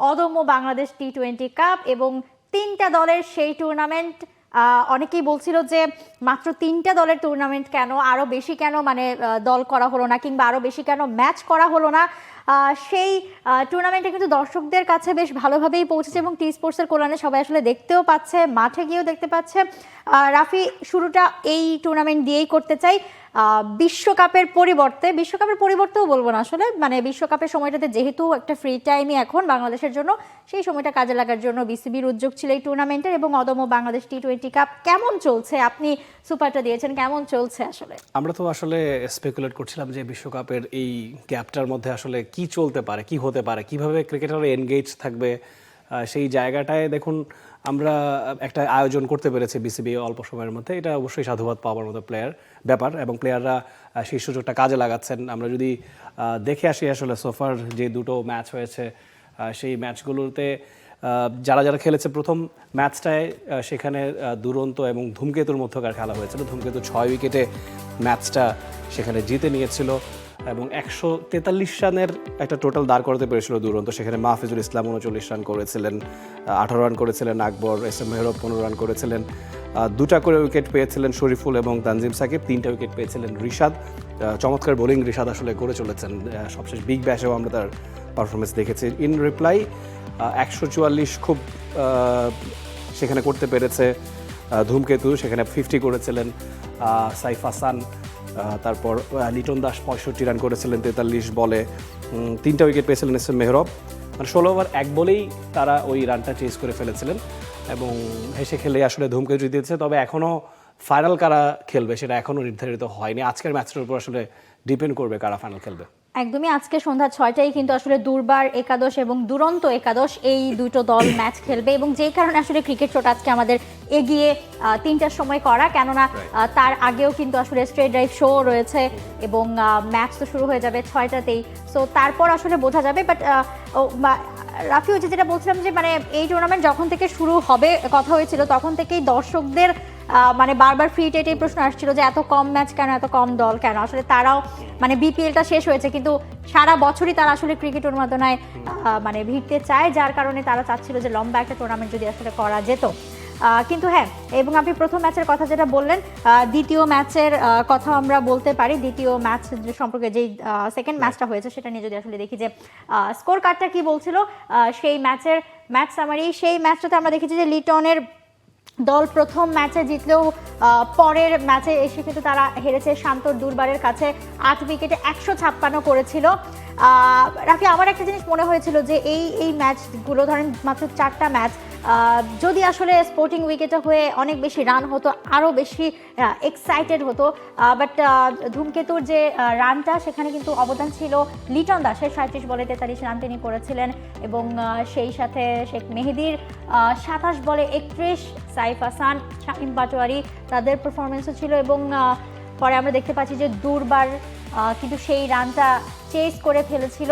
অদম্য বাংলাদেশ টি-20 কাপ এবং 3টা দলের সেই টুর্নামেন্ট। অনেকেই বলছিল যে মাত্র 3টা দলের টুর্নামেন্ট কেন, আরও বেশি কেন মানে দল করা হলো না, কিংবা আরও বেশি কেন ম্যাচ করা হলো না। সেই টুর্নামেন্টে কিন্তু দর্শকদের কাছে বেশ ভালোভাবেই পৌঁছেছে এবং টি স্পোর্টসের কল্যাণে সবাই আসলে দেখতেও পাচ্ছে, মাঠে গিয়েও দেখতে পাচ্ছে। রাফি, শুরুটা এই টুর্নামেন্ট দিয়েই করতে চাই। বিশ্বকাপের পরিবর্তেও বলবো না আসলে, মানে বিশ্বকাপের সময়টাতে যেহেতু একটা ফ্রি টাইমই এখন বাংলাদেশের জন্য, সেই সময়টা কাজে লাগার জন্য বিসিবির উদ্যোগ ছিল এই টুর্নামেন্টের। এবং অদম্য বাংলাদেশ টি-20 কাপ কেমন চলছে? আপনি সুপারটা দিয়েছেন, কেমন চলছে আসলে? আমরা তো আসলে স্পেকুলেট করছিলাম যে বিশ্বকাপের এই গ্যাপটার মধ্যে আসলে কি চলতে পারে, কি হতে পারে, কিভাবে ক্রিকেটাররা এনগেজ থাকবে। সেই জায়গাটায় দেখুন আমরা একটা আয়োজন করতে পেরেছি বিসিবি অল্প সময়ের মধ্যে, এটা অবশ্যই সাধুবাদ পাওয়ার মতো ব্যাপার এবং প্লেয়াররা সেই সুযোগটা কাজে লাগাচ্ছেন। আমরা যদি দেখে আসি আসলে সোফার যে দুটো ম্যাচ হয়েছে সেই ম্যাচগুলোতে যারা যারা খেলেছে, প্রথম ম্যাচটায় সেখানে দুরন্ত এবং ধূমকেতুর মধ্যকার খেলা হয়েছিল। ধূমকেতু 6 উইকেটে ম্যাচটা সেখানে জিতে নিয়েছিল এবং 143 রানের একটা টোটাল দাঁড় করতে পেরেছিল দুরন্ত। সেখানে মাহফিজুল ইসলাম 39 রান করেছিলেন, 18 রান করেছিলেন আকবর, এস এম মেহরব 15 রান করেছিলেন, 2টা করে উইকেট পেয়েছিলেন শরীফুল এবং তানজিম সাকিব, 3টা উইকেট পেয়েছিলেন রিশাদ। চমৎকার বোলিং রিশাদ আসলে করে চলেছেন, সবশেষ বিগ ব্যাশেও আমরা তার পারফরমেন্স দেখেছি। ইন রিপ্লাই 144 খুব সেখানে করতে পেরেছে ধূমকেতু, সেখানে 50 করেছিলেন সাইফ হাসান, তারপর লিটন দাস 65 রান করেছিলেন 43 বলে, 3টা উইকেট পেয়েছিলেন এস এম মেহরব। মানে 16 ওভার 1 বলেই তারা ওই রানটা চেজ করে ফেলেছিলেন এবং হেসে খেলে আসলে ধূমকেতু দিয়েছে। তবে এখনও ফাইনাল কারা খেলবে সেটা এখনও নির্ধারিত হয়নি। আজকের ম্যাচটার উপর আসলে ডিপেন্ড করবে কারা ফাইনাল খেলবে। একদমই, আজকে সন্ধ্যা 6টায় কিন্তু আসলে দুর্বার একাদশ এবং দুরন্ত একাদশ এই দুটো দল ম্যাচ খেলবে এবং যেই কারণে আসলে ক্রিকেট শোটা আজকে আমাদের এগিয়ে 3টার সময় করা, কেননা তার আগেও কিন্তু আসলে স্ট্রেট ড্রাইভ শো রয়েছে এবং ম্যাচ তো শুরু হয়ে যাবে 6টাতেই। সো তারপর আসলে বোঝা যাবে। বাট রাফি, হচ্ছে যেটা বলছিলাম যে মানে এই টুর্নামেন্ট যখন থেকে শুরু হবে কথা হয়েছিল তখন থেকেই দর্শকদের মানে বারবার ফ্রি টেটে প্রশ্ন আসছিল যে এত কম ম্যাচ কেন, এত কম দল কেন। আসলে তারাও মানে বিপিএলটা শেষ হয়েছে কিন্তু সারা বছরই তারা আসলে ক্রিকেট উন্মাদনায় মানে ভিড়তে চায়, যার কারণে তারা চাচ্ছিল যে লম্বা একটা টুর্নামেন্ট যদি আসলে করা যেত। কিন্তু হ্যাঁ, এবং আপনি প্রথম ম্যাচের কথা যেটা বললেন, দ্বিতীয় ম্যাচের কথা আমরা বলতে পারি। দ্বিতীয় ম্যাচ সম্পর্কে যেই সেকেন্ড ম্যাচটা হয়েছে সেটা নিয়ে যদি আসলে দেখি যে স্কোর কার্ডটা কি বলছিল, সেই ম্যাচ সামারি, সেই ম্যাচটাতে আমরা দেখেছি যে লিটনের দল প্রথম ম্যাচে জিতলেও পরের ম্যাচে এসে কিন্তু তারা হেরেছে শান্তর দুর্বারের কাছে 8 উইকেটে 156 করেছিল। রাফি, আমার একটা জিনিস মনে হয়েছিল যে এই ম্যাচগুলো ধরেন মাত্র 4টা ম্যাচ, যদি আসলে স্পোর্টিং উইকেটে হয়ে অনেক বেশি রান হতো, আরও বেশি এক্সাইটেড হতো। বাট ধূমকেতুর যে রানটা সেখানে কিন্তু অবদান ছিল লিটন দাসের। 37 বলে 43 রান তিনি করেছিলেন এবং সেই সাথে শেখ মেহেদির 27 বলে 31, সাইফ হাসান, শামীম পাটোয়ারি তাদের পারফরমেন্সও ছিল। এবং পরে আমরা দেখতে পাচ্ছি যে দুর্বার কিন্তু সেই রানটা চেস করে ফেলেছিল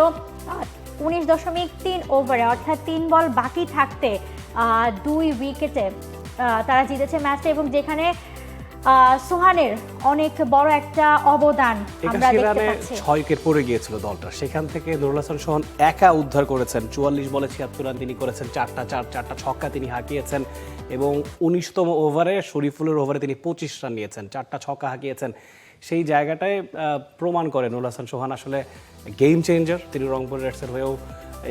19.3 ওভারে, অর্থাৎ 3 বল বাকি থাকতে 2 উইকেটে তারা জিতেছে ম্যাচটা এবং যেখানে সোহানের অনেক বড় একটা অবদান আমরা দেখতে পাচ্ছি। 6 উইকেট পড়ে গিয়েছিল দলটা, সেখান থেকে নুরুল হাসান সোহান একা উদ্ধার করেছেন। 44 বলে 76 রান তিনি করেছেন, 4টা ছক্কা তিনি হাঁকিয়েছেন এবং 19তম ওভারে শরীফুলের ওভারে তিনি 25 রান নিয়েছেন, 4টা ছক্কা হাঁকিয়েছেন। সেই জায়গাটায় প্রমাণ করে নুরুল হাসান সোহান আসলে গেম চেঞ্জার। তিনি রংপুর রেডসের হয়েও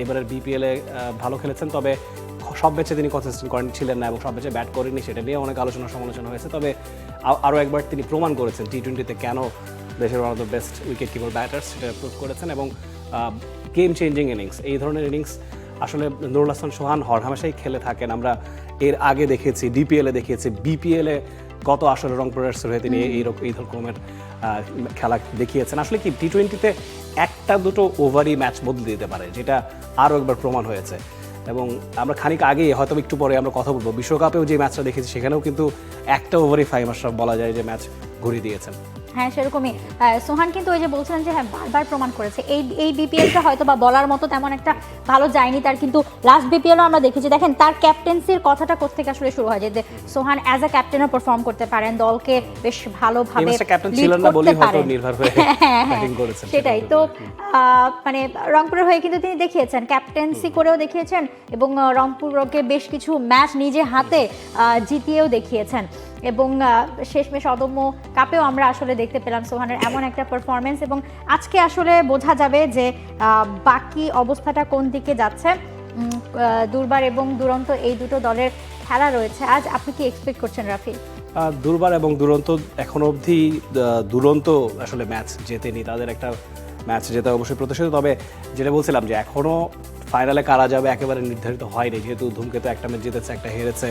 এবারের বিপিএলে ভালো খেলেছেন, তবে সব ম্যাচে তিনি কনসিস্টেন্ট ছিলেন না এবং সব ম্যাচে ব্যাট করেননি, সেটা নিয়ে অনেক আলোচনা সমালোচনা হয়েছে। তবে আরও একবার তিনি প্রমাণ করেছেন টি-20তে কেন দেশের one of the best wicket keeper batters, সেটা প্রুভ করেছেন। এবং গেম চেঞ্জিং ইনিংস, এই ধরনের ইনিংস আসলে নুরুল হাসান সোহান হরহামেশাই খেলে থাকেন। আমরা এর আগে দেখেছি, ডিপিএলে দেখেছি, বিপিএলে গত আসলে রংপুর রেডসের হয়ে তিনি এই রকমের খেলা দেখিয়েছেন। আসলে কি টি-20তে 1-2 ওভারই ম্যাচ বদলে দিতে পারে, যেটা আরও একবার প্রমাণ হয়েছে। এবং আমরা খানিক আগেই হয়তো একটু পরে আমরা কথা বলবো, বিশ্বকাপেও যে ম্যাচটা দেখেছি সেখানেও কিন্তু একটা ওভারই ফাহিম আশরাফ বলা যায় যে ম্যাচ ঘুরিয়ে দিয়েছেন। হ্যাঁ, সেরকমই সোহান কিন্তু ওই যে বলছিলেন যে হ্যাঁ বারবার প্রমাণ করেছে এই বিপিএলটা হয়তো বা বলার মতো তেমন একটা ভালো যায়নি তার, কিন্তু লাস্ট বিপিএলও আমরা দেখেছি। দেখেন তার ক্যাপ্টেন্সির কথাটা কোত্থেকে আসলে শুরু হয়, যে সোহান অ্যাজ আ ক্যাপ্টেনও পারফর্ম করতে পারেন, দলকে বেশ ভালোভাবে ক্যাপ্টেন লিড ছিলেন না করতে বলেই হয়তো পারেন। নির্ভর হয়ে হ্যাঁ, ব্যাটিং করেছেন। সেটাই তো মানে রংপুরের হয়ে কিন্তু তিনি দেখিয়েছেন, ক্যাপ্টেন্সি করেও দেখিয়েছেন এবং রংপুরকে বেশ কিছু ম্যাচ নিজে হাতে জিতিয়েও দেখিয়েছেন। এবং শেষমেশ অদম্য কাপেও আমরা আসলে দেখতে পেলাম সোহানের এমন একটা পারফরমেন্স, এবং আজকে আসলে বোঝা যাবে যে বাকি অবস্থাটা কোন দিকে যাচ্ছে। দুর্বার এবং দুরন্ত এই দুটো দলের খেলা রয়েছে আজ। আপনি কি এক্সপেক্ট করছেন রাফি? দুর্বার এবং দুরন্ত এখনো অবধি দুরন্ত আসলে ম্যাচ জেতেনি, তাদের একটা ম্যাচ জেতা অবশ্যই প্রত্যাশিত। তবে যেটা বলছিলাম যে এখনো ফাইনালে কারা যাবে একেবারে নির্ধারিত হয়নি, যেহেতু ধূমকেতু একটা ম্যাচ জিতেছে, একটা হেরেছে,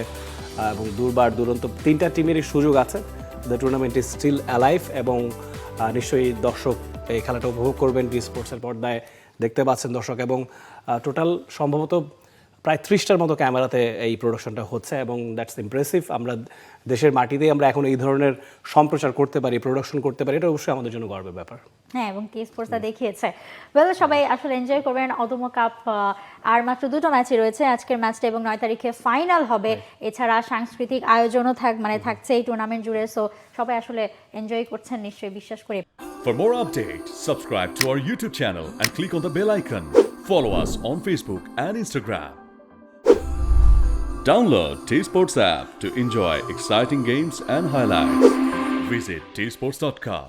এবং দুর্বার দুরন্ত তিনটা টিমেরই সুযোগ আছে। The tournament is still alive, এবং নিশ্চয়ই দর্শক এই খেলাটা উপভোগ করবেন। টি স্পোর্টসের পর্দায় দেখতে পাচ্ছেন দর্শক, এবং টোটাল সম্ভবত প্রায় 30টার মতো ক্যামেরাতে এই প্রোডাকশনটা হচ্ছে, এবং দ্যাটস ইমপ্রেসিভ। আমরা দেশের মাটিতেই আমরা এখন এই ধরনের সম্প্রচার করতে পারি, প্রোডাকশন করতে পারি, এটা অবশ্যই আমাদের জন্য গর্বের ব্যাপার। হ্যাঁ, এবং টি স্পোর্টসটা দেখিয়েছে। ওয়েল, সবাই আসলে এনজয় করবেন অদম্য কাপ। আর মাত্র দুটো ম্যাচই রয়েছে, আজকের ম্যাচটা এবং 9 তারিখে ফাইনাল হবে। এছাড়া সাংস্কৃতিক আয়োজনও থাকছে এই টুর্নামেন্ট জুড়ে। সো সবাই আসলে এনজয় করছেন নিশ্চয়ই, বিশ্বাস করি। For more updates, subscribe to our YouTube channel and click on the bell icon. Follow us on Facebook and Instagram. Download T-Sports app to enjoy exciting games and highlights. Visit tsports.com.